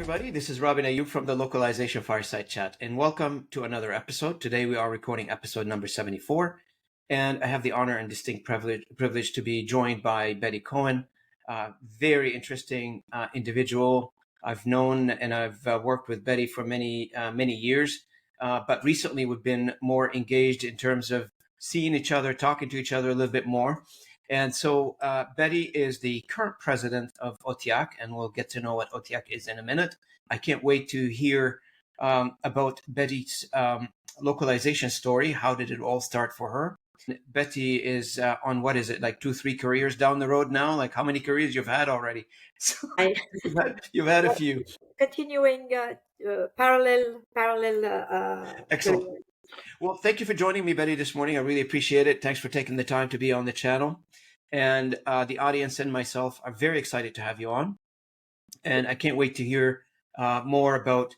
everybody. This is Robin Ayub from the Localization Fireside Chat, and welcome to another episode. Today we are recording episode number 74, and I have the honor and distinct privilege to be joined by Betty Cohen, very interesting individual. I've known and I've worked with Betty for many years, but recently we've been more engaged in terms of seeing each other, talking to each other a little bit more. And so Betty is the current president of OTTIAQ, and we'll get to know what OTTIAQ is in a minute. I can't wait to hear about Betty's localization story. How did it all start for her? Betty is on, what is it, like 2-3 careers down the road now? Like how many careers you've had already? So you've had a few. Continuing parallel. Excellent. Well, thank you for joining me, Betty, this morning. I really appreciate it. Thanks for taking the time to be on the channel. And the audience and myself are very excited to have you on. And I can't wait to hear more about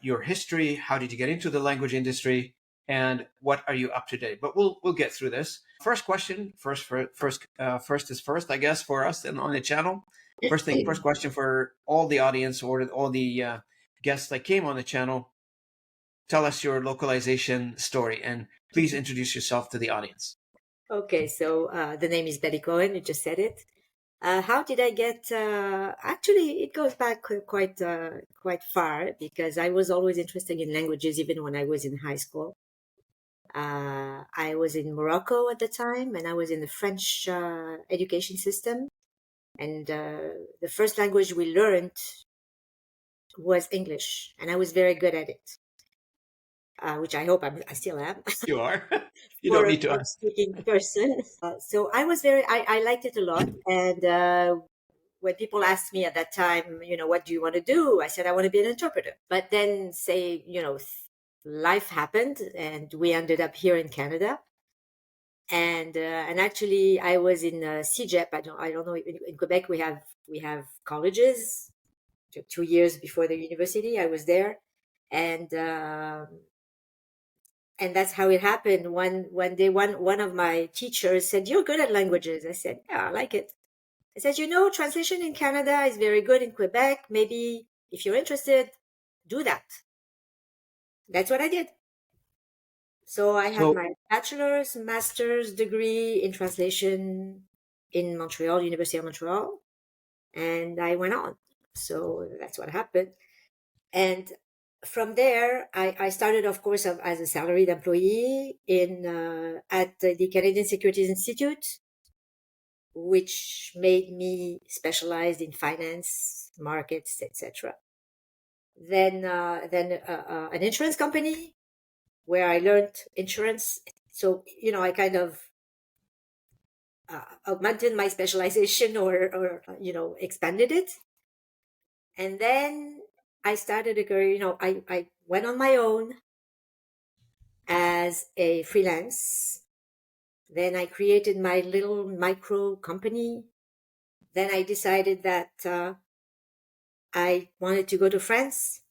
your history. How did you get into the language industry? And what are you up to today? But we'll get through this. First question, first is first, I guess, for us and on the channel. First question for all the audience or all the guests that came on the channel. Tell us your localization story, and please introduce yourself to the audience. Okay, so the name is Betty Cohen. You just said it. How did I get? Actually, it goes back quite far because I was always interested in languages, even when I was in high school. I was in Morocco at the time, and I was in the French education system. And the first language we learned was English, and I was very good at it. Which I hope I still am. You are. You don't need to ask. Speaking person. So I was I liked it a lot. And when people asked me at that time, what do you want to do? I said, I want to be an interpreter. But then life happened and we ended up here in Canada. And actually I was in CEGEP. I don't know. In Quebec, we have colleges. 2 years before the university, I was there. And that's how it happened. One day, one of my teachers said, "You're good at languages." I said, "Yeah, I like it." I said, translation in Canada is very good in Quebec. Maybe if you're interested, do that. That's what I did. So I have my bachelor's, master's degree in translation in Montreal, University of Montreal. And I went on. So that's what happened. And from there, I started, of course, as a salaried employee at the Canadian Securities Institute, which made me specialized in finance, markets, etc. Then an insurance company where I learned insurance. So I kind of augmented my specialization or expanded it, and then I started a career, I went on my own as a freelance. Then I created my little micro company. Then I decided that I wanted to go to France.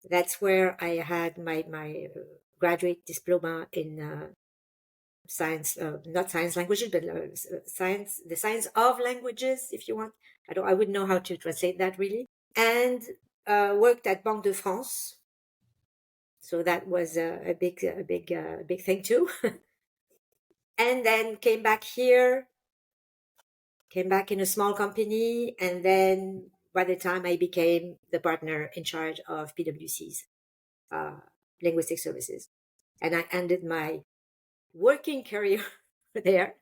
That's where I had my graduate diploma in science, not science languages, but the science of languages, if you want. I wouldn't know how to translate that really. And worked at Banque de France. So that was a big thing too. And then came back here, came back in a small company. And then by the time I became the partner in charge of PwC's linguistic services. And I ended my working career there.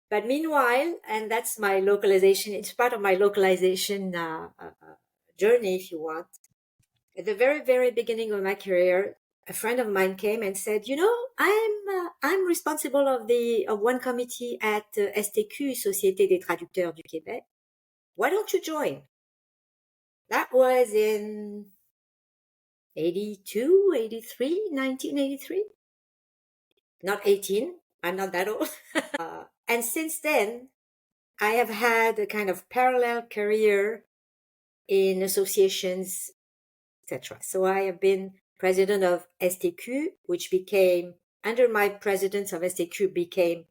But meanwhile, and that's my localization, it's part of my localization journey, if you want. At the very, very beginning of my career, a friend of mine came and said, I'm responsible of one committee at STQ, Société des Traducteurs du Québec. Why don't you join? That was in 1983. Not 18. I'm not that old. And since then, I have had a kind of parallel career in associations, etc. So I have been president of STQ, which became, under my presidence of STQ, became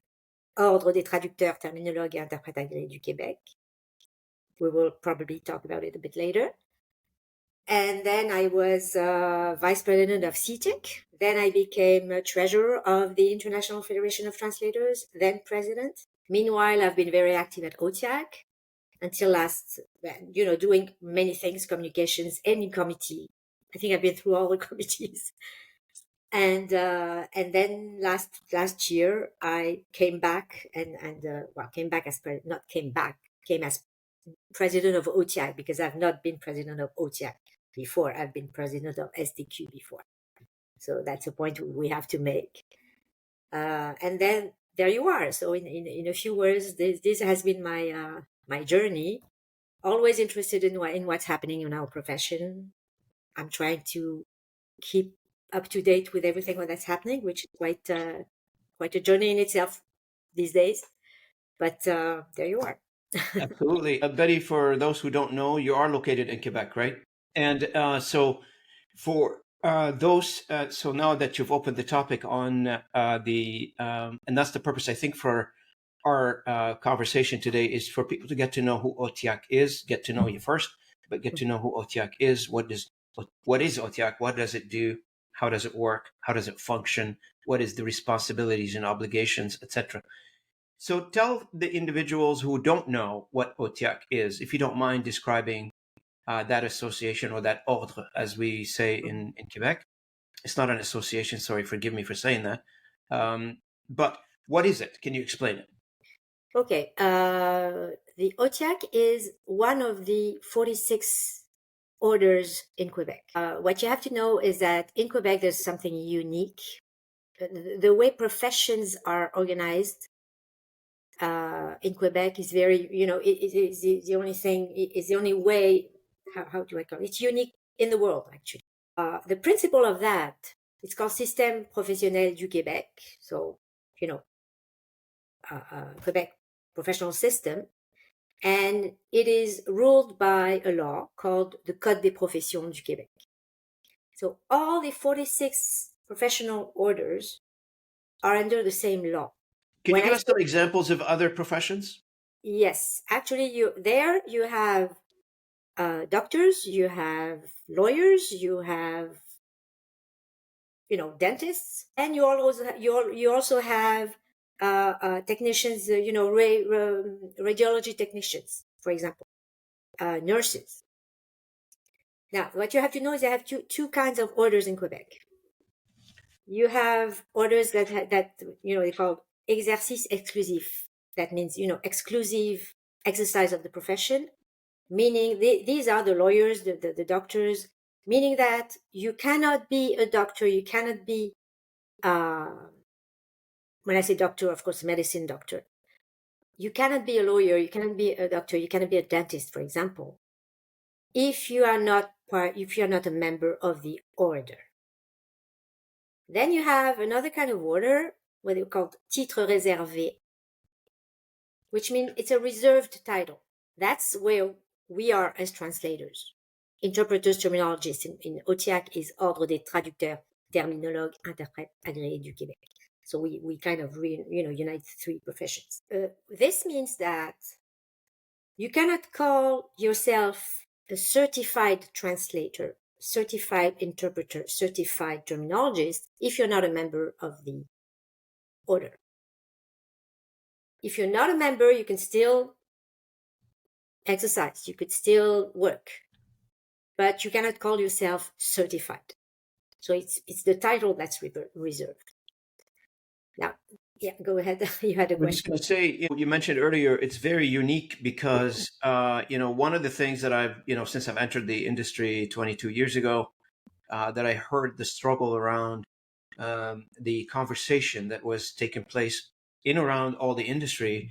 Ordre des Traducteurs, Terminologues et Interprètes Agréés du Québec. We will probably talk about it a bit later. And then I was vice president of CTIC. Then I became treasurer of the International Federation of Translators, then president. Meanwhile, I've been very active at OTTIAQ until last, doing many things, communications, any committee. I think I've been through all the committees. And then last year I came back came back as came as president of OTTIAQ, because I've not been president of OTTIAQ before. I've been president of SDQ before. So that's a point we have to make. And then there you are. So in a few words, this has been my journey. Always interested in what's happening in our profession. I'm trying to keep up to date with everything that's happening, which is quite a journey in itself these days. But there you are. Absolutely. Betty, for those who don't know, you are located in Quebec, right? And so for those, so now that you've opened the topic on and that's the purpose, I think, for our conversation today, is for people to get to know who OTTIAQ is, get to know you first, but get to know who OTTIAQ is. What is OTTIAQ? What does it do? How does it work? How does it function? What is the responsibilities and obligations, etc.? So tell the individuals who don't know what OTTIAQ is, if you don't mind describing that association, or that ordre, as we say in Quebec. It's not an association, sorry, forgive me for saying that. But what is it? Can you explain it? Okay. The OTTIAQ is one of the 46 orders in Quebec. What you have to know is that in Quebec, there's something unique. The way professions are organized in Quebec is very, it is the only thing, is the only way, how do I call it? It's unique in the world, actually. The principle of that, it's called Système Professionnel du Québec. So, Quebec professional system. And it is ruled by a law called the Code des professions du Québec. So all the 46 professional orders are under the same law. Can you give us some examples of other professions? Yes, actually, you have doctors, you have lawyers, you have dentists, and you also have technicians, radiology technicians, for example, nurses. Now, what you have to know is they have two kinds of orders in Quebec. You have orders that they call exercice exclusif. That means exclusive exercise of the profession, meaning these are the lawyers, the doctors, meaning that you cannot be a doctor, you cannot be when I say doctor, of course, medicine doctor. You cannot be a lawyer, you cannot be a doctor, you cannot be a dentist, for example, if you are not a member of the order. Then you have another kind of order, what they call titre réservé, which means it's a reserved title. That's where we are as translators. Interpreters, terminologists in OTTIAQ is Ordre des traducteurs, terminologues, interprètes agréés du Québec. So we kind of unite three professions. This means that you cannot call yourself a certified translator, certified interpreter, certified terminologist if you're not a member of the order. If you're not a member, you can still exercise, you could still work, but you cannot call yourself certified. So it's the title that's reserved. Now, yeah, go ahead. You had a question. I was just going to say, you mentioned earlier, it's very unique because, one of the things that I've, since I've entered the industry 22 years ago, that I heard the struggle around the conversation that was taking place in around all the industry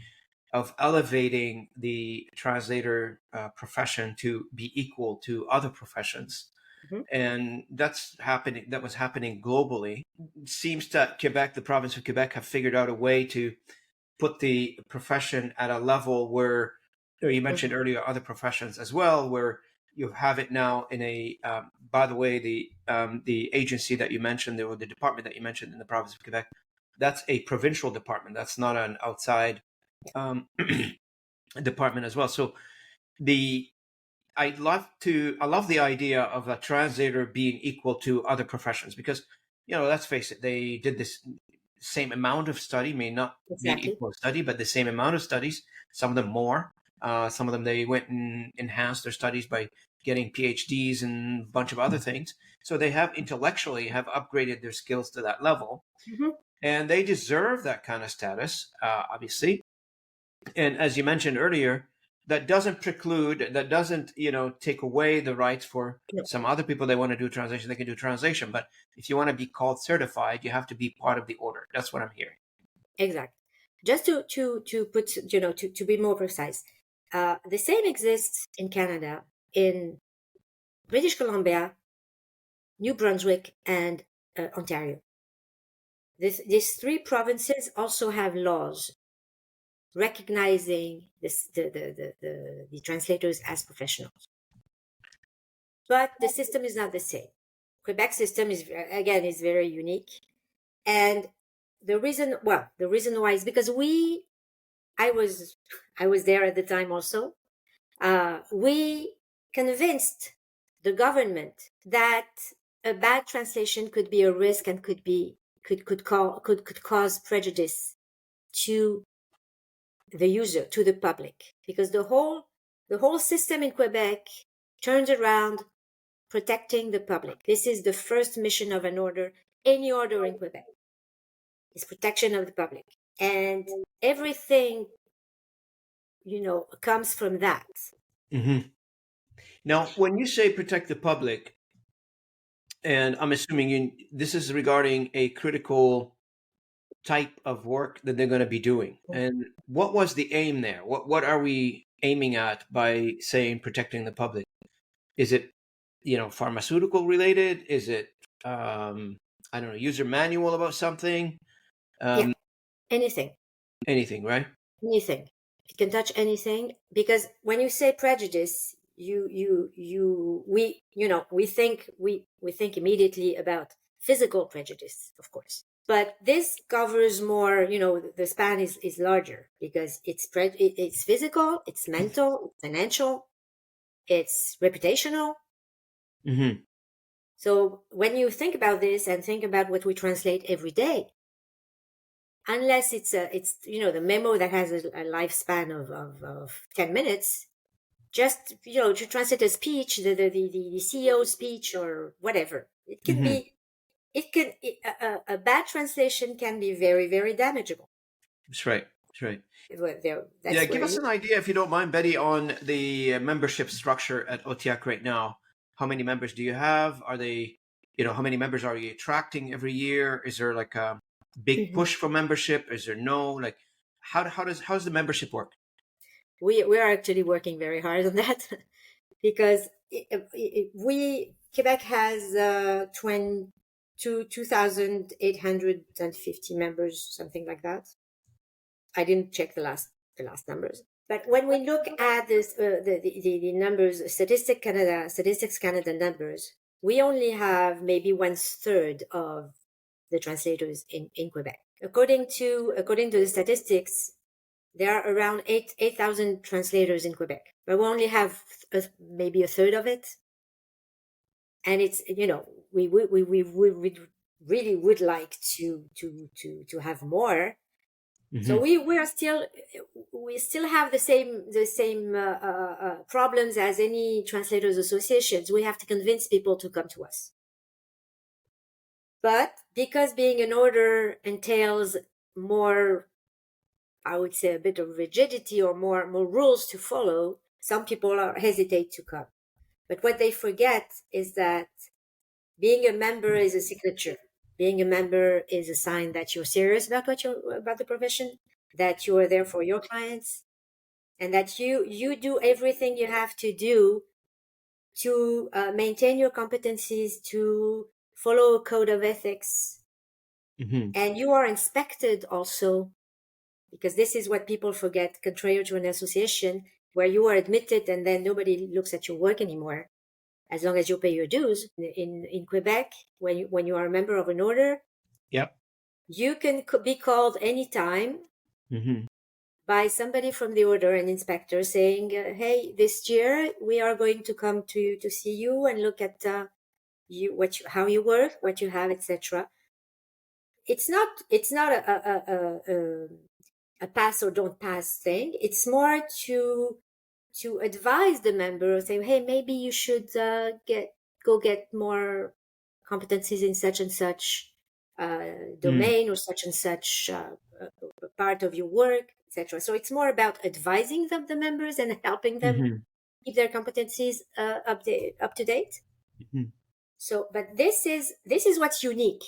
of elevating the translator profession to be equal to other professions. Mm-hmm. And that was happening globally. It seems that Quebec, the province of Quebec, have figured out a way to put the profession at a level where, you mentioned earlier other professions as well, where you have it now in a, by the way, the agency that you mentioned, or the department that you mentioned in the province of Quebec, that's a provincial department. That's not an outside department as well. So I love the idea of a translator being equal to other professions because, let's face it, they did this same amount of study, may not be Exactly. equal study, but the same amount of studies, some of them more. Some of them, they went and enhanced their studies by getting PhDs and a bunch of other things. So they have intellectually have upgraded their skills to that level, Mm-hmm. and they deserve that kind of status, obviously. And as you mentioned earlier, that doesn't preclude, that doesn't, take away the rights for No, some other people. They want to do translation, they can do translation. But if you want to be called certified, you have to be part of the order. That's what I'm hearing. exactly. Just to put, to be more precise, the same exists in Canada, in British Columbia, New Brunswick, and Ontario. These three provinces also have laws recognizing the translators as professionals. But the system is not the same. Quebec system is, again, is very unique. And the reason why is because I was there at the time also. We convinced the government that a bad translation could be a risk and could cause prejudice to the user, to the public, because the whole system in Quebec turns around protecting the public. This is the first mission of an order, any order in Quebec, is protection of the public, and everything comes from that. Mm-hmm. Now, when you say protect the public, and I'm assuming this is regarding a critical type of work that they're going to be doing. And what was the aim there? What are we aiming at by saying protecting the public? Is it, pharmaceutical related? Is it, I don't know, user manual about something? Yeah, Um, anything. Anything, right? Anything. It can touch anything, because when you say prejudice, we think immediately about physical prejudice, of course. But this covers more, the span is larger, because it's physical, it's mental, it's financial, it's reputational. Mm-hmm. So when you think about this and think about what we translate every day, unless it's the memo that has a lifespan of 10 minutes, just to translate a speech, the CEO speech or whatever, it can Mm-hmm. be, a bad translation can be very, very damageable. That's right. That's right. Yeah, That's give where us you an idea, if you don't mind, Betty, on the membership structure at OTIAQ right now. How many members do you have? Are they, how many members are you attracting every year? Is there like a big Mhm. push for membership? Is there no, like, how's the membership work? We are actually working very hard on that, because Quebec has 2,850 members, something like that. I didn't check the last numbers. But when we look at this, the numbers, Statistics Canada numbers, we only have maybe 1/3 of the translators in Quebec. According to the statistics, there are around 8,000 translators in Quebec, but we only have maybe a third of it. And it's, we really would like to have more. So Mm-hmm. we still have the same problems as any translators associations. We have to convince people to come to us. But because being an order entails more, I would say, a bit of rigidity or more rules to follow, some people hesitate to come. But what they forget is that being a member is a signature. Being a member is a sign that you're serious about the profession, that you are there for your clients, and that you do everything you have to do to maintain your competencies, to follow a code of ethics, Mm-hmm. and you are inspected also, because this is what people forget, contrary to an association where you are admitted and then nobody looks at your work anymore, as long as you pay your dues. In Quebec, when you are a member of an order, Yep. you can be called anytime Mm-hmm. by somebody from the order, an inspector, saying, "Hey, this year we are going to come to see you and look at how you work, what you have, etc." It's not a pass or don't pass thing. It's more to advise the member, saying, "Hey, maybe you should get more competencies in such and such domain or such and such part of your work, etc." So it's more about advising the members and helping them keep their competencies up to date. So, but this is what's unique.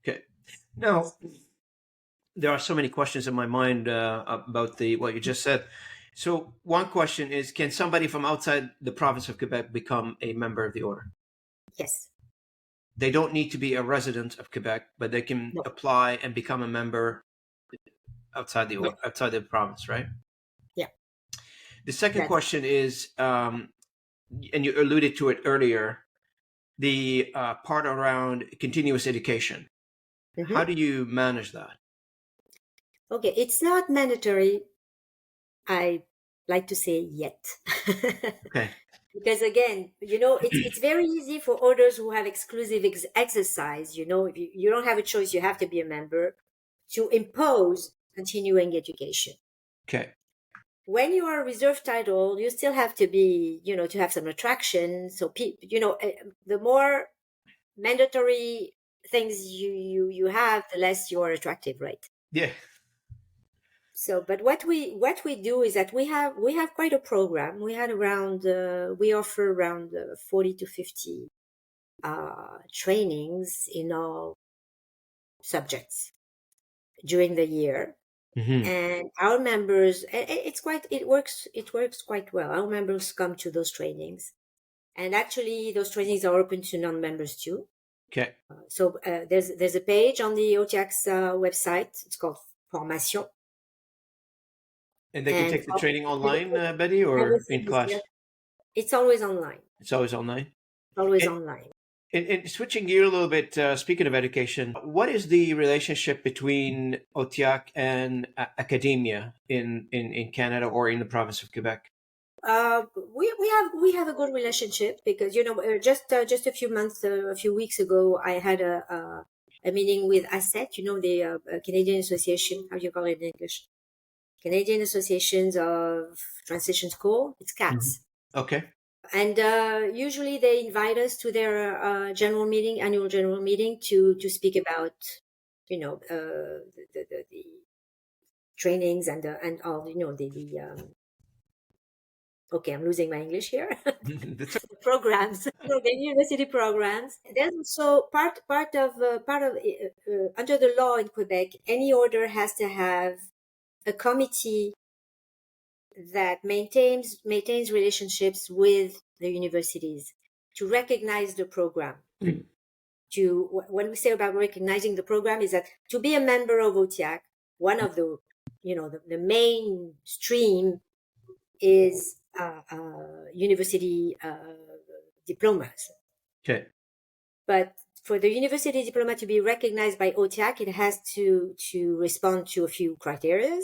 Okay. Now, there are so many questions in my mind about what you just said. So one question is, can somebody from outside the province of Quebec become a member of the order? Yes. They don't need to be a resident of Quebec, but they can apply and become a member outside the province, right? Yeah. The second question is, and you alluded to it earlier, the part around continuous education. How do you manage that? Okay, it's not mandatory. I like to say yet. Okay. Because again, it's very easy for orders who have exclusive exercise, if you don't have a choice, you have to be a member, to impose continuing education. Okay. When you are a reserve title, you still have to be, to have some attraction. So, the more mandatory things you have, the less you are attractive, right? Yeah. So, but what we do is that we have quite a program. We had around we offer around 40 to 50 trainings in all subjects during the year, and our members, it works quite well. Our members come to those trainings, and actually those trainings are open to non-members too. Okay. So there's a page on the OTTIAQ's website. It's called Formation. And they can take the training online, Betty, or in class? It's always online. It's always online? Always online. And switching gear a little bit, speaking of education, what is the relationship between OTTIAQ and academia in Canada or in the province of Quebec? We have a good relationship because just a few weeks ago I had a meeting with ASET, the Canadian Association, how do you call it in English? Canadian Associations of Transition School. It's CATS. Okay. And usually they invite us to their annual general meeting to speak about the trainings and all okay, I'm losing my English here. The programs, the university programs. There's also part of under the law in Quebec, any order has to have a committee that maintains relationships with the universities to recognize the program. When we say about recognizing the program, is that to be a member of OTTIAQ, one of the the main stream is university diplomas. Okay. But for the university diploma to be recognized by OTTIAQ, it has to respond to a few criteria,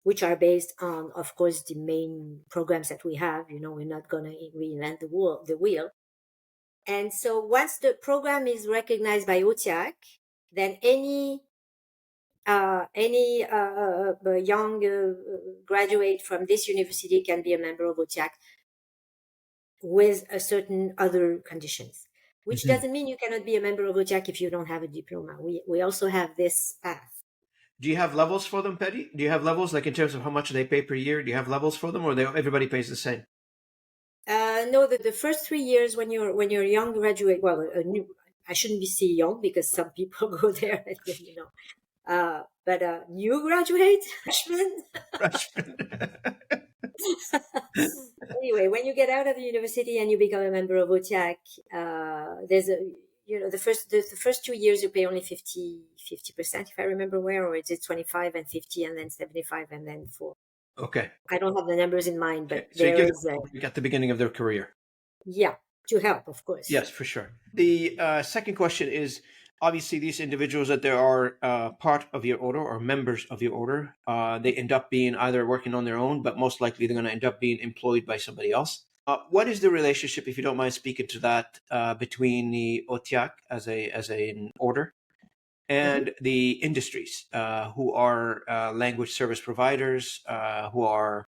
which are based on, of course, the main programs that we have. We're not going to reinvent the wheel. And so once the program is recognized by OTTIAQ, then any young graduate from this university can be a member of OTTIAQ with a certain other conditions, which doesn't mean you cannot be a member of OTTIAQ if you don't have a diploma. We also have this path. Do you have levels for them, Betty? Do you have levels, like in terms of how much they pay per year? Do you have levels for them, or everybody pays the same? No, the first 3 years when you're a young graduate, I shouldn't be saying young because some people go there, but new graduate, freshman. Anyway, when you get out of the university and you become a member of OTTIAQ, there's the first 2 years you pay only 50%, if I remember well, or it's 25 and 50 and then 75 and then 4. Okay. I don't have the numbers in mind, but so there is at the beginning of their career. Yeah, to help, of course. Yes, for sure. The second question is, obviously these individuals that they are part of your order or members of your order, they end up being either working on their own, but most likely they're going to end up being employed by somebody else. What is the relationship, if you don't mind speaking to that, between the OTTIAQ as an order Mhm. and the industries who are language service providers, who are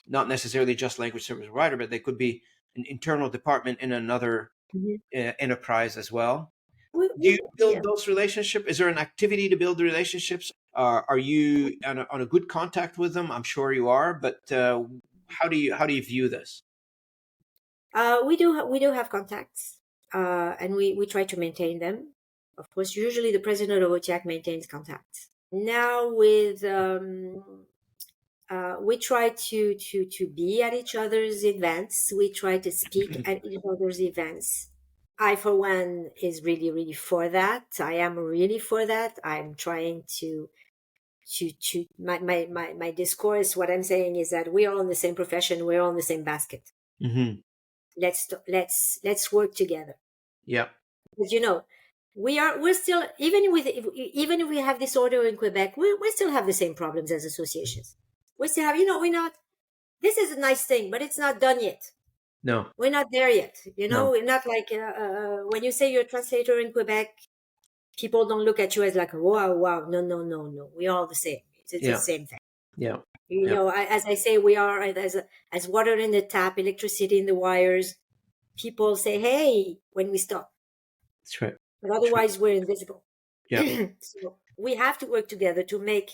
not necessarily just language service provider, but they could be an internal department in another Mhm. enterprise as well. Do We, you build yeah. those relationships? Is there an activity to build the relationships? Are you on a good contact with them? I'm sure you are, but how do you view this? We do have contacts, and we try to maintain them. Of course, usually the president of OTTIAQ maintains contacts. Now with we try to be at each other's events. We try to speak at each other's events. I, for one, is really for that. I am really for that. I'm trying to my discourse. What I'm saying is that we are on the same profession. We're on the same basket. Mm-hmm. Let's work together. Yeah, Because we're still, even if we have this order in Quebec, we still have the same problems as associations. We still have, we're not. This is a nice thing, but it's not done yet. no, We're not there yet. no, We're not like when you say you're a translator in Quebec, people don't look at you as like wow, wow. No, no, no, no. We're all the same. It's the yeah, same thing. yeah, yeah. As I say, we are as water in the tap, electricity in the wires. People say, "Hey," when we stop, That's right. but That's right. otherwise we're invisible. Yeah, So we have to work together to be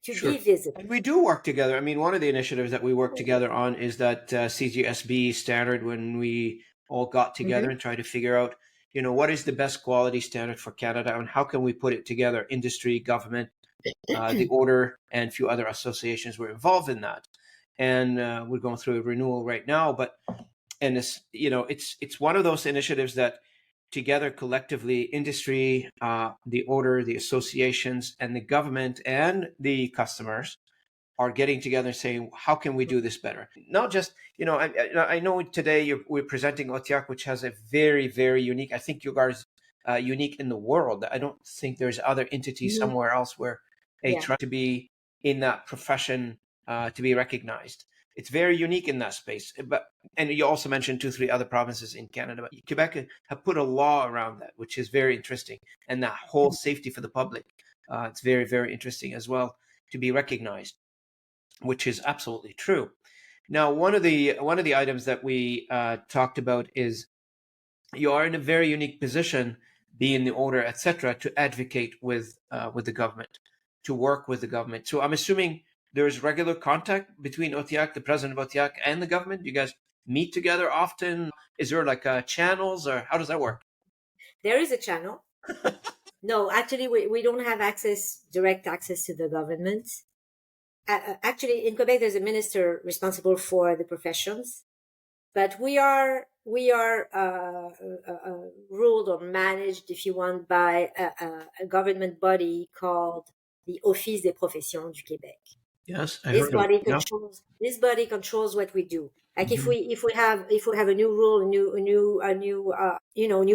sure. visible. And we do work together. I mean, one of the initiatives that we work together on is that CGSB standard when we all got together Mm-hmm. and tried to figure out, what is the best quality standard for Canada and how can we put it together? Industry, government, the order, and a few other associations were involved in that. And we're going through a renewal right now, but and it's one of those initiatives that together collectively industry, the order, the associations, and the government and the customers are getting together and saying, how can we do this better? Not just, I know today we're presenting OTTIAQ, which has a very, very unique, I think you guys unique in the world. I don't think there's other entities Mm-hmm. somewhere else where they Yeah. try to be in that profession to be recognized. It's very unique in that space. And you also mentioned 2, 3 other provinces in Canada, but Quebec have put a law around that, which is very interesting. And that whole safety for the public, it's very, very interesting as well to be recognized, which is absolutely true. Now, one of the items that we talked about is you are in a very unique position, being the order, etc., to advocate with the government, to work with the government. So I'm assuming there's regular contact between OTTIAQ, the president of OTTIAQ, and the government. You guys meet together often. Is there like channels, or how does that work? There is a channel. No, actually, we don't have direct access to the government. Actually, in Quebec, there's a minister responsible for the professions, but we are ruled or managed, if you want, by a government body called the Office des Professions du Québec. Yes, I This heard of it. body Yeah. controls what we do. Like if Mm-hmm. we have a new rule, new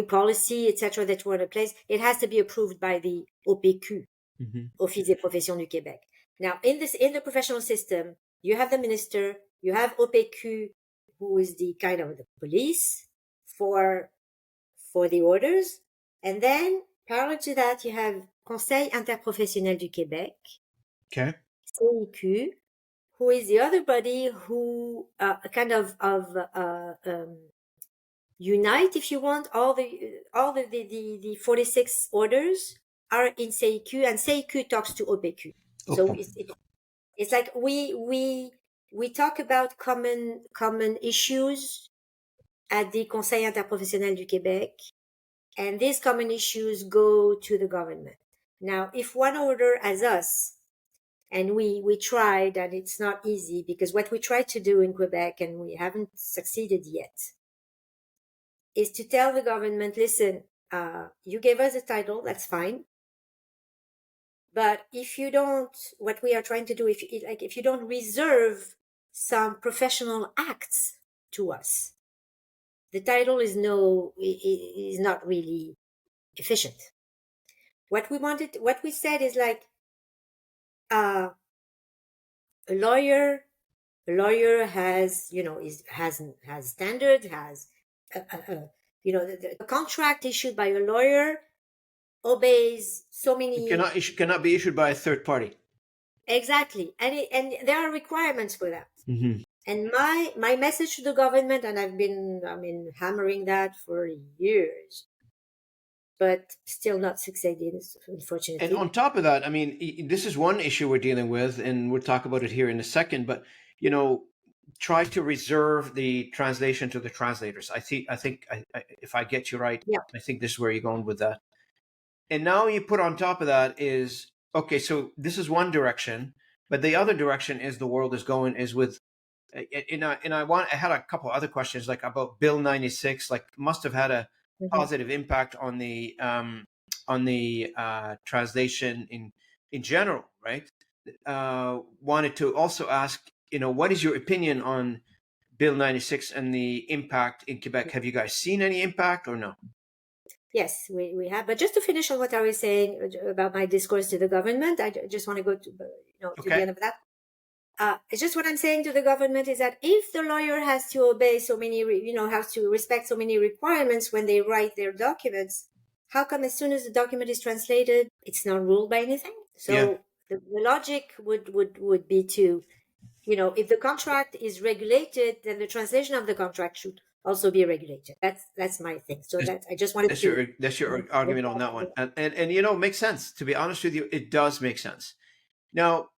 policy, etc., that we want to place, it has to be approved by the OPQ, Mm-hmm. Office des Professions du Québec. Now, in the professional system, you have the minister, you have OPQ, who is the kind of the police for the orders, and then parallel to that, you have Conseil interprofessionnel du Québec, Okay. CIQ, who is the other body who kind of unite, if you want, all the 46 orders are in CIQ, and CIQ talks to OPQ. So Okay. it's like we talk about common issues at the Conseil interprofessionnel du Québec, and these common issues go to the government. Now, if one order as us, and we tried, and it's not easy, because what we tried to do in Quebec, and we haven't succeeded yet, is to tell the government, listen, you gave us a title, that's fine. But if you don't, what we are trying to do, if you don't reserve some professional acts to us, the title is not really efficient. what we said is like, a lawyer has, has standards, has, the contract issued by a lawyer obeys so It many. cannot be issued by a third party. Exactly, and there are requirements for that. Mm-hmm. And my message to the government, and I've been, hammering that for years, but still not succeeding, unfortunately. And on top of that, I mean, this is one issue we're dealing with, and we'll talk about it here in a second. But try to reserve the translation to the translators. If I get you right, Yeah. I think this is where you're going with that. And now you put on top of that is, okay, so this is one direction, but the other direction is the world is going is with, I had a couple other questions like about Bill 96, like must have had a positive impact on the translation in general, right? Wanted to also ask, what is your opinion on Bill 96 and the impact in Quebec? Have you guys seen any impact or no? Yes, we have. But just to finish on what I was saying about my discourse to the government, I just want to go to to the end of that. It's just what I'm saying to the government is that if the lawyer has to obey so many, has to respect so many requirements when they write their documents, how come as soon as the document is translated, it's not ruled by anything? So Yeah. the logic would be to, if the contract is regulated, then the translation of the contract should also be regulated. That's my thing. So I just wanted that's your argument on that one, and makes sense. To be honest with you, it does make sense. Now,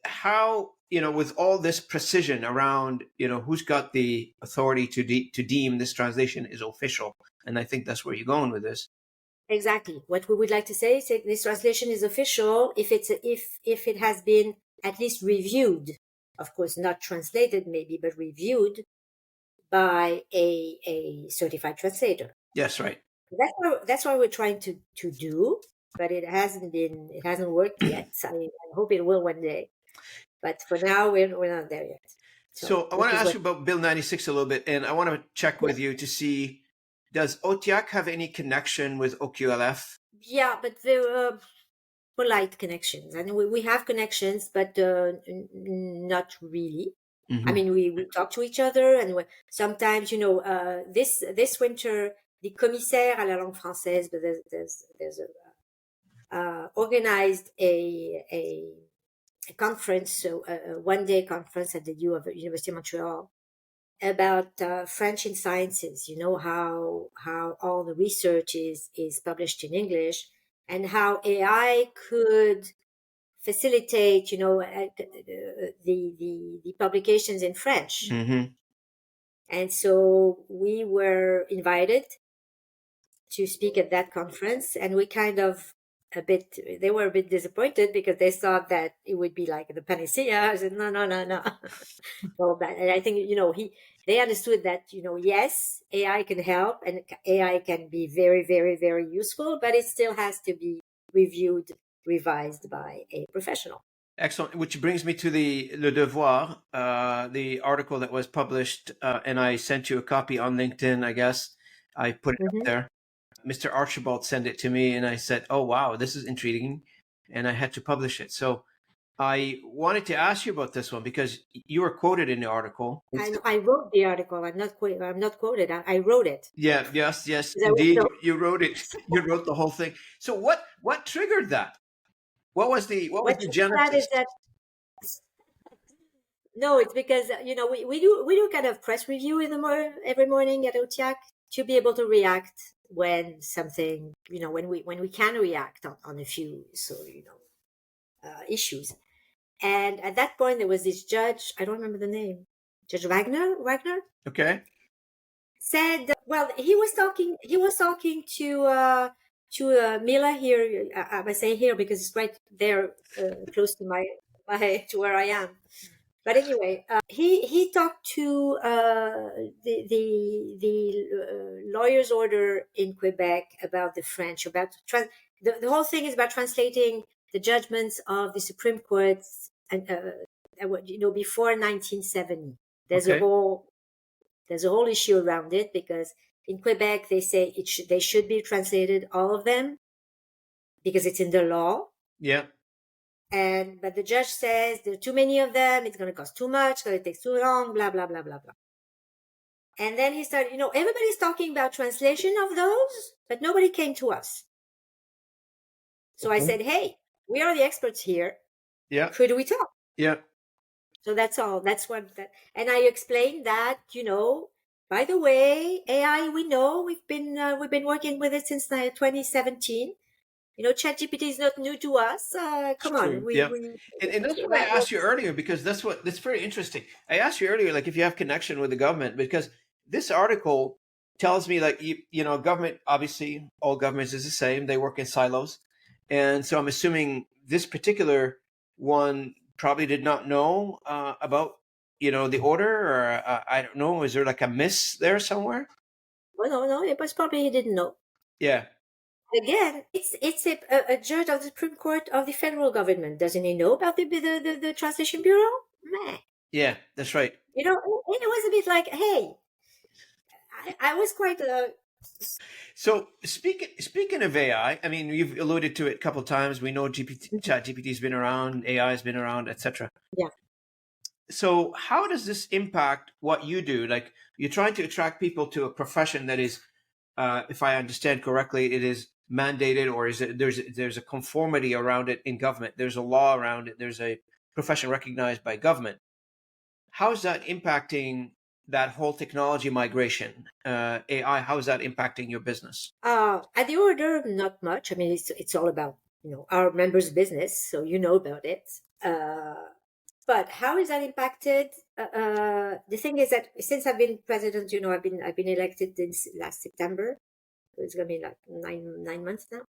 how with all this precision around who's got the authority to deem this translation is official, and I think that's where you're going with this. Exactly. What we would like to say is that this translation is official if it has been at least reviewed, of course not translated maybe, but reviewed by a certified translator. Yes, right. That's what we're trying to do, but it hasn't worked yet. I hope it will one day, but for now we're not there yet. So I want to ask you about Bill 96 a little bit, and I want to check with you to see, does OTTIAQ have any connection with OQLF? Yeah, but they're polite connections, and we have connections, but not really. Mm-hmm. I mean, we talk to each other, and sometimes, this winter, the commissaire à la langue française, but there's organized a conference, so a one-day conference at the U of University of Montreal about French in sciences. How all the research is published in English, and how AI could facilitate, the publications in French. Mm-hmm. And so we were invited to speak at that conference, and we they were a bit disappointed because they thought that it would be like the panacea. I said, no. Well, and I think, they understood that, yes, AI can help and AI can be very, very, very useful, but it still has to be reviewed, revised by a professional. Excellent. Which brings me to Le Devoir, the article that was published, and I sent you a copy on LinkedIn, I guess. I put it up there. Mr. Archibald sent it to me, and I said, oh, wow, this is intriguing, and I had to publish it. So I wanted to ask you about this one because you were quoted in the article. I wrote the article. I'm not quoted. I wrote it. Yeah, yes, indeed. You wrote it. You wrote the whole thing. So what triggered that? What was the genesis? No, it's because we do kind of press review every morning at OTTIAQ to be able to react when something, when we can react on a few issues. And at that point, there was this judge. I don't remember the name. Judge Wagner. Okay. Said, well, he was talking to Mila here. I must say here because it's right there, close to to where I am. But anyway, he talked to the lawyer's order in Quebec about the French, about the whole thing is about translating the judgments of the Supreme Court, and before 1970. There's a whole issue around it because in Quebec they say they should be translated, all of them, because it's in the law. Yeah. But the judge says there are too many of them. It's going to cost too much. It's going to take too long. Blah blah blah blah blah. And then he started. Everybody's talking about translation of those, but nobody came to us. So I said, "Hey, we are the experts here. Yeah. Could we talk?" Yeah. So that's all. That's what. And I explained that, by the way, AI. We know we've been working with it since 2017. ChatGPT is not new to us. Come on, True. Yeah. And that's what I asked you earlier, because that's very interesting. I asked you earlier, like, if you have connection with the government, because this article tells me, like, government, obviously all governments is the same. They work in silos. And so I'm assuming this particular one probably did not know about, the order, or I don't know. Is there like a miss there somewhere? Well, no, it was probably he didn't know. Yeah. Again, it's a judge of the Supreme Court of the federal government. Doesn't he know about the Translation Bureau? Meh. Yeah, that's right. It was a bit like, hey, I was quite. So speaking of AI, I mean, you've alluded to it a couple of times. We know ChatGPT has been around, AI has been around, etc. Yeah. So how does this impact what you do? Like, you're trying to attract people to a profession that is, if I understand correctly, it is mandated, or is it there's a conformity around it in government? There's a law around it. There's a profession recognized by government. How is that impacting that whole technology migration? AI, how is that impacting your business? At the order, not much. I mean, it's all about our members' business, so you know about it. But how is that impacted? The thing is that since I've been president, I've been elected this last September. It's going to be like 9 months now.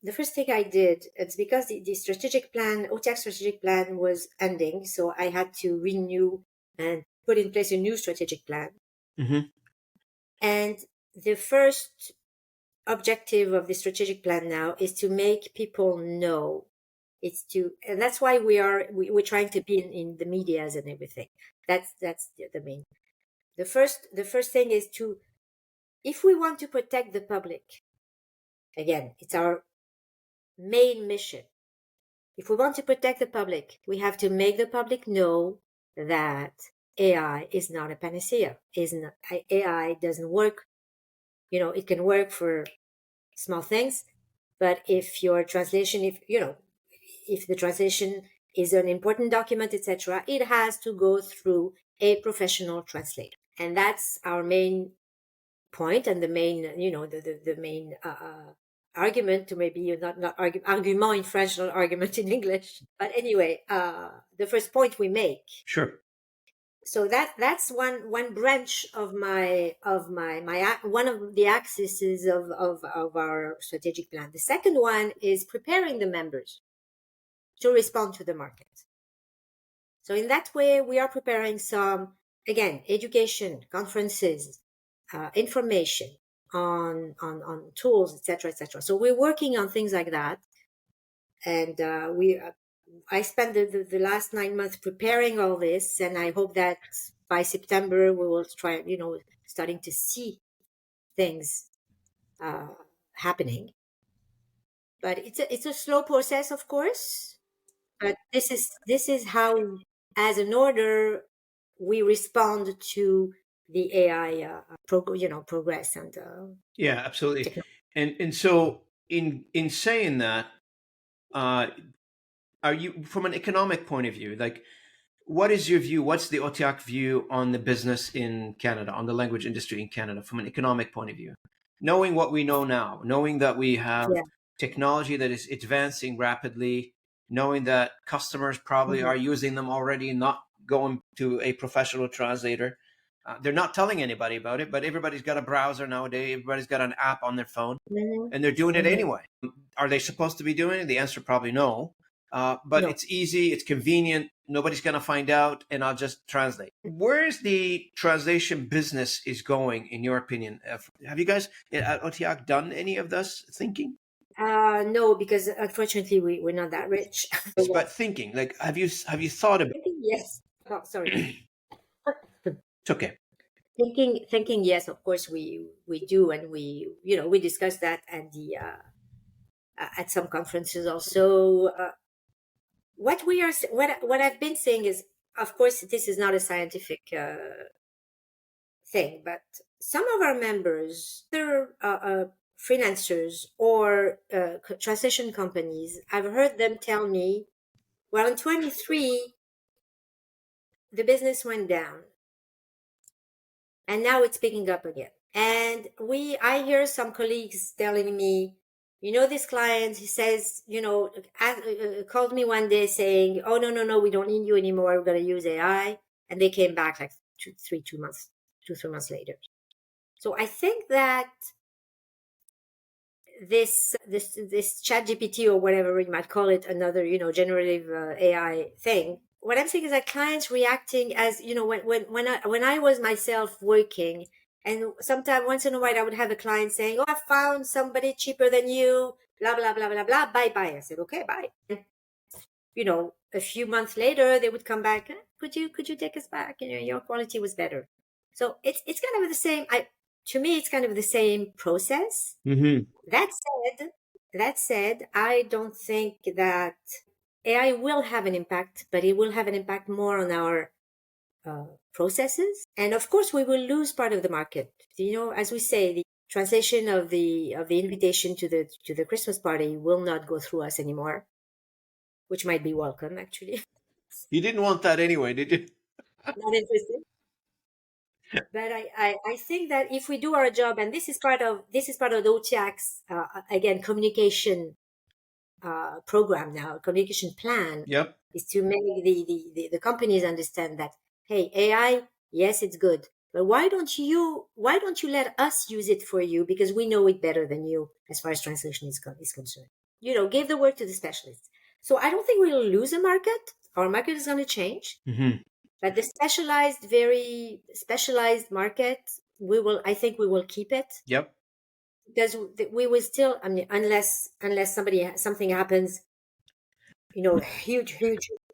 The first thing I did, it's because the strategic plan, OTTIAQ strategic plan, was ending, so I had to renew and put in place a new strategic plan. Mm-hmm. And the first objective of the strategic plan now is to make people know. And that's why we're trying to be in the medias and everything. That's the main. The first thing is if we want to protect the public, again, it's our main mission. If we want to protect the public, we have to make the public know that AI is not a panacea. AI doesn't work. It can work for small things, but if your translation, if the translation is an important document, etc., it has to go through a professional translator, and that's our main point, and the main, the main argument, to maybe not argument in French, not argument in English, but anyway, the first point we make. Sure. So that's one branch of my one of the axes of our strategic plan. The second one is preparing the members to respond to the market. So in that way, we are preparing some, again, education, conferences, information on tools, etc., etc. So we're working on things like that, and I spent the last 9 months preparing all this, and I hope that by September we will try, starting to see things happening. But it's a slow process, of course. But this is how, as an order, we respond to the AI progress and Yeah, absolutely. And so in saying that, are you, from an economic point of view, like, what is your view? What's the OTTIAQ view on the business in Canada, on the language industry in Canada, from an economic point of view? Knowing what we know now, knowing that we have technology that is advancing rapidly, knowing that customers probably are using them already, not going to a professional translator. They're not telling anybody about it, but everybody's got a browser nowadays. Everybody's got an app on their phone, and they're doing it anyway. Are they supposed to be doing it? The answer probably no. But no. It's easy, it's convenient, nobody's going to find out, and I'll just translate. Where's the translation business is going, in your opinion? Have you guys at OTTIAQ done any of this thinking? No, because unfortunately we're not that rich. But thinking, like, have you thought about it? Yes. Oh, sorry. It's okay. Thinking, yes, of course we do, and we discuss that at at some conferences also. What I've been saying is, of course, this is not a scientific thing, but some of our members, they're freelancers or translation companies. I've heard them tell me, well, in 23, the business went down and now it's picking up again. And I hear some colleagues telling me, this client, he says, called me one day saying, oh, no, we don't need you anymore. We're going to use AI. And they came back like 3 months later. So I think that this chat GPT or whatever you might call it, another, generative AI thing. What I'm saying is that clients reacting as, when I was myself working, and sometimes once in a while I would have a client saying, oh, I found somebody cheaper than you, blah, blah, blah, blah, blah, bye. I said, okay, bye. And, a few months later, they would come back, could you take us back? Your quality was better. So it's kind of the same. To me, it's kind of the same process. Mm-hmm. That said, I don't think that AI will have an impact, but it will have an impact more on our processes. And of course, we will lose part of the market. As we say, the translation of the invitation to the Christmas party will not go through us anymore, which might be welcome, actually. You didn't want that anyway, did you? Not interested. But I think that if we do our job, and this is part of the OTTIAQ's again communication program now, communication plan, Yep. is to make the companies understand that, hey, AI, yes, it's good, but why don't you let us use it for you, because we know it better than you as far as translation is concerned. Give the work to the specialists. So I don't think we'll lose a market. Our market is going to change. Mm-hmm. But the very specialized market, I think we will keep it. Yep. Because we will still, I mean, unless something happens, huge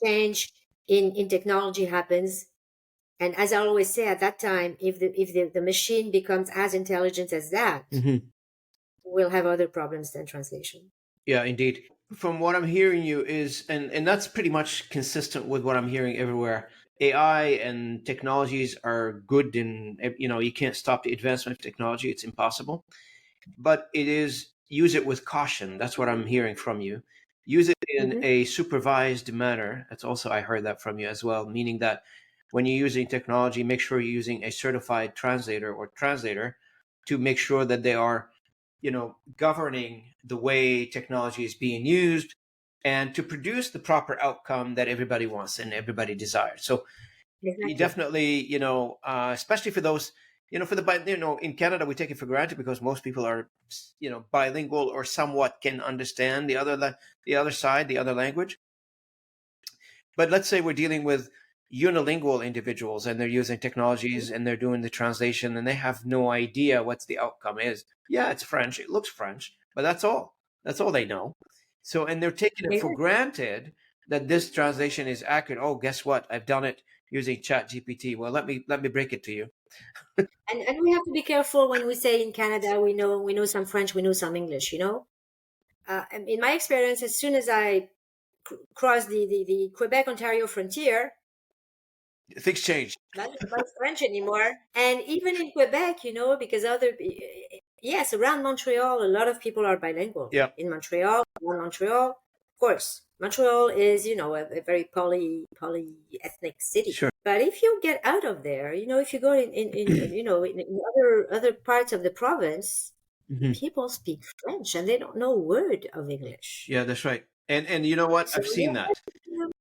change in technology happens. And as I always say, at that time, if the machine becomes as intelligent as that, Mm-hmm. we'll have other problems than translation. Yeah, indeed. From what I'm hearing you is, and that's pretty much consistent with what I'm hearing everywhere. AI and technologies are good, and you can't stop the advancement of technology. It's impossible. But it is, use it with caution. That's what I'm hearing from you. Use it in a supervised manner. That's also, I heard that from you as well, meaning that when you're using technology, make sure you're using a certified translator or translator to make sure that they are governing the way technology is being used and to produce the proper outcome that everybody wants and everybody desires. So Exactly. you definitely, especially for those, for the, in Canada, we take it for granted because most people are, bilingual or somewhat can understand the other side, the other language. But let's say we're dealing with unilingual individuals and they're using technologies and they're doing the translation and they have no idea what the outcome is. Yeah, it's French. It looks French, but that's all. That's all they know. So, and they're taking it for granted that this translation is accurate. Oh, guess what? I've done it using Chat GPT. Well, let me break it to you. And we have to be careful when we say in Canada we know some French, we know some English. In my experience, as soon as I crossed the Quebec-Ontario frontier, things change. Not French anymore. And even in Quebec, because yes, around Montreal, a lot of people are bilingual. Yeah. In Montreal, of course, Montreal is, a very poly-ethnic city. Sure. But if you get out of there, if you go in other parts of the province, people speak French and they don't know a word of English. Yeah, that's right. And you know what? I've seen that.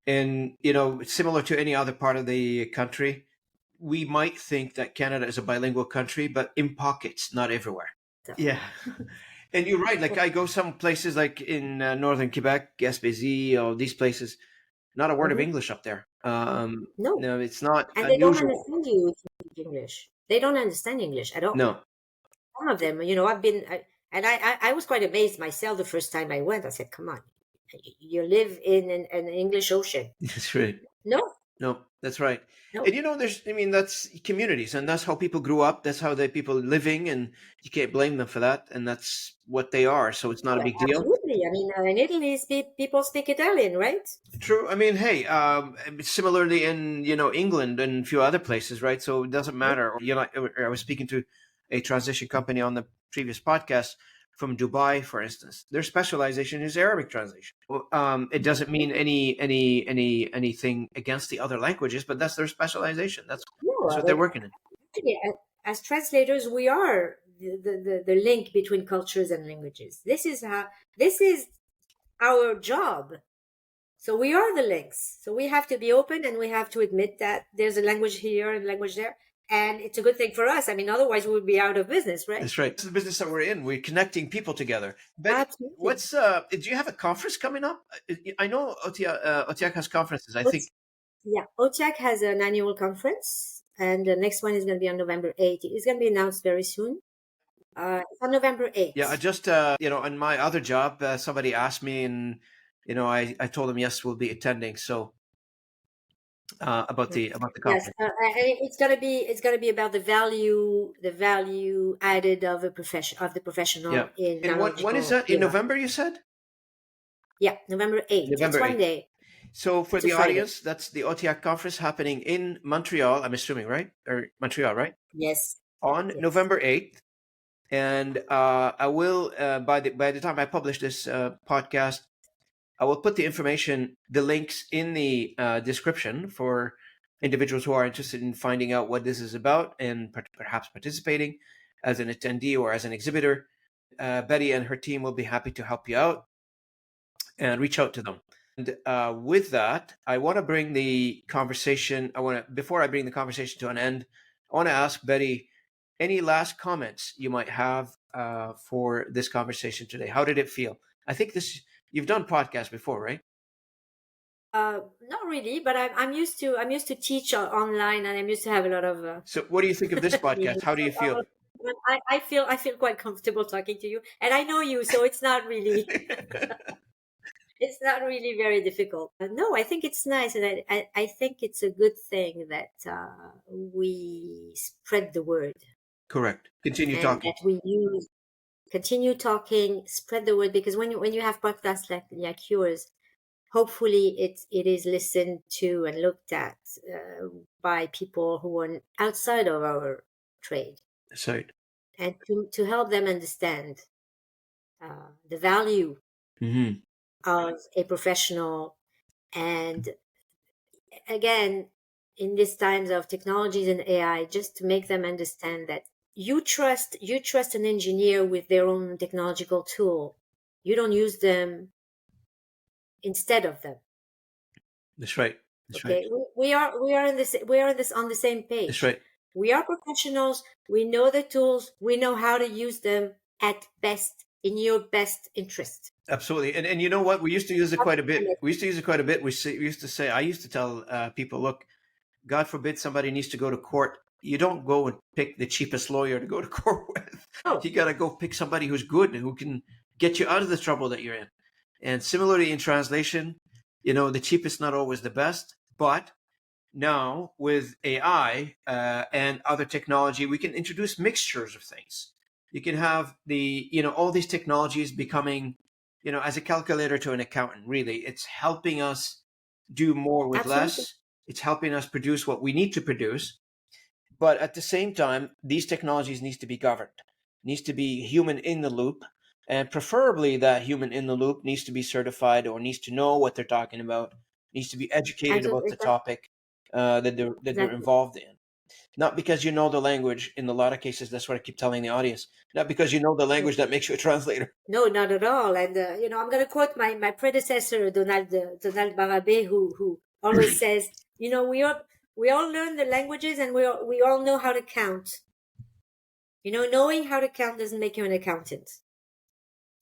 And, similar to any other part of the country, we might think that Canada is a bilingual country, but in pockets, not everywhere. Yeah. And you're right. Like I go some places like in northern Quebec, Gaspésie, all these places, not a word of English up there. No, it's not and unusual. They don't understand you if you speak English. They don't understand English at all. No. Some of them, I've been, I was quite amazed myself the first time I went. I said, come on, you live in an English ocean. That's right. No, No, that's right. No. And that's communities, and that's how people grew up. That's how the people living, and you can't blame them for that. And that's what they are. So it's not a Well, big deal. absolutely. I mean, in Italy, people speak Italian, right? True. I mean, hey, similarly in England and a few other places, right? So it doesn't Yeah. matter. I was speaking to a transition company on the previous podcast from Dubai, for instance. Their specialization is Arabic translation. It doesn't mean anything against the other languages, but that's their specialization. No, That's I what they're mean, working in. actually, as translators, we are the link between cultures and languages. This is our job. So we are the links. So we have to be open and we have to admit that there's a language here and language there. And it's a good thing for us. I mean, otherwise we would be out of business, right? That's right. This is the business that we're in. We're connecting people together. Betty, Absolutely. what's do you have a conference coming up? I know OTIAQ has conferences. I think. Yeah, OTTIAQ has an annual conference, and the next one is going to be on November 8th. It's going to be announced very soon. It's on November Yeah, I 8th. just in my other job, somebody asked me, and I told them yes, we'll be attending. So about the Yes, conference. and it's gonna be about the value added of the Yeah, professional in and when is analogical that? In AI. November, you said? Yeah, November 8th. It's November one 8th. day. So for It's a the Friday. audience, that's the OTIAC conference happening in Montreal. I'm assuming, right? Or Montreal, right? Yes, On yes. November 8th. And I will by the time I publish this podcast, I will put the information, the links in the description for individuals who are interested in finding out what this is about and perhaps participating as an attendee or as an exhibitor. Betty and her team will be happy to help you out and reach out to them. And with that, I want to bring the conversation. Before I bring the conversation to an end, I want to ask Betty any last comments you might have for this conversation today. How did it feel? I think you've done podcasts before, right? Not really, but I'm used to teach online, and I'm used to have a lot of So, what do you think of this podcast? meetings. How do you feel? I feel quite comfortable talking to you, and I know you, so it's not really very difficult. No, I think it's nice, and I think it's a good thing that we spread the word Correct. Continue and talking. that we use continue talking, spread the word, because when you have podcasts like yours, hopefully it is listened to and looked at by people who are outside of our trade, So, and to help them understand the value mm-hmm. of a professional. And again, in these times of technologies and AI, just to make them understand that you trust an engineer with their own technological tool. You don't use them instead of them. That's right. That's right. Okay, we are in this on the same That's page. right. We are professionals. We know the tools. We know how to use them at best in your best interest. Absolutely. And you know what? We used to use it Not quite a bit. to We used to use it quite a bit. We used to say, I used to tell people, look, God forbid somebody needs to go to court. You don't go and pick the cheapest lawyer to go to court with. Oh, You got to go pick somebody who's good and who can get you out of the trouble that you're in. And similarly in translation, the cheapest not always the best, but now with AI and other technology, we can introduce mixtures of things. You can have all these technologies becoming, as a calculator to an accountant. Really, it's helping us do more with absolutely. less. It's helping us produce what we need to produce. But at the same time, these technologies needs to be governed, needs to be human in the loop, and preferably that human in the loop needs to be certified or needs to know what they're talking about, needs to be educated about Absolutely. the topic that they're Exactly. involved in. Not because you know the language. In a lot of cases, that's what I keep telling the audience. Not because you know the language that makes you a translator. No, not at all. And I'm going to quote my predecessor, Donald Barabe, who always says, we all learn the languages, and we all know how to count. Knowing how to count doesn't make you an accountant.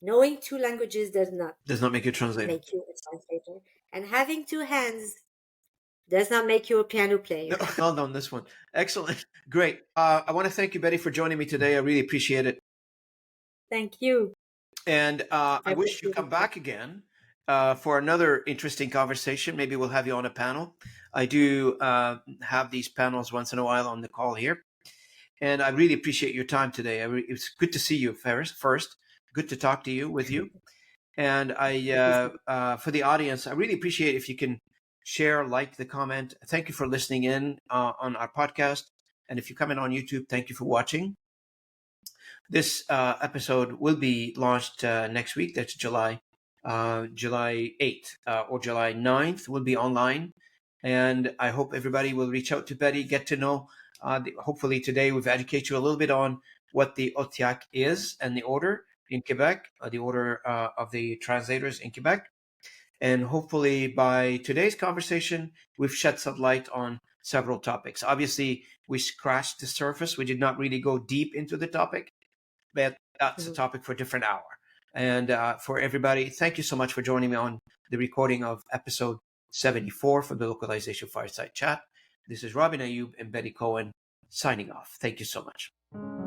Knowing two languages does not Does not make you a translator. make you a translator, and having two hands does not make you a piano No, player. well done this one. Excellent. Great. I want to thank you, Betty, for joining me today. I really appreciate it. Thank you. And I I wish you appreciate come it. back again. for another interesting conversation. Maybe we'll have you on a panel. I do have these panels once in a while on the call here. And I really appreciate your time today. It's good to see you, Ferris. First, good to talk to you with you. And for the audience, I really appreciate if you can share, like the comment. Thank you for listening in on our podcast. And if you come in on YouTube, thank you for watching. This episode will be launched next week. That's July 8th or July 9th will be online. And I hope everybody will reach out to Betty, get to know. Hopefully today we've educated you a little bit on what the OTTIAQ is and the order in Quebec, the order of the translators in Quebec. And hopefully by today's conversation, we've shed some light on several topics. Obviously, we scratched the surface. We did not really go deep into the topic, but that's a topic for a different hour. And for everybody, thank you so much for joining me on the recording of episode 74 from the Localization Fireside Chat. This is Robin Ayub and Betty Cohen signing off. Thank you so much.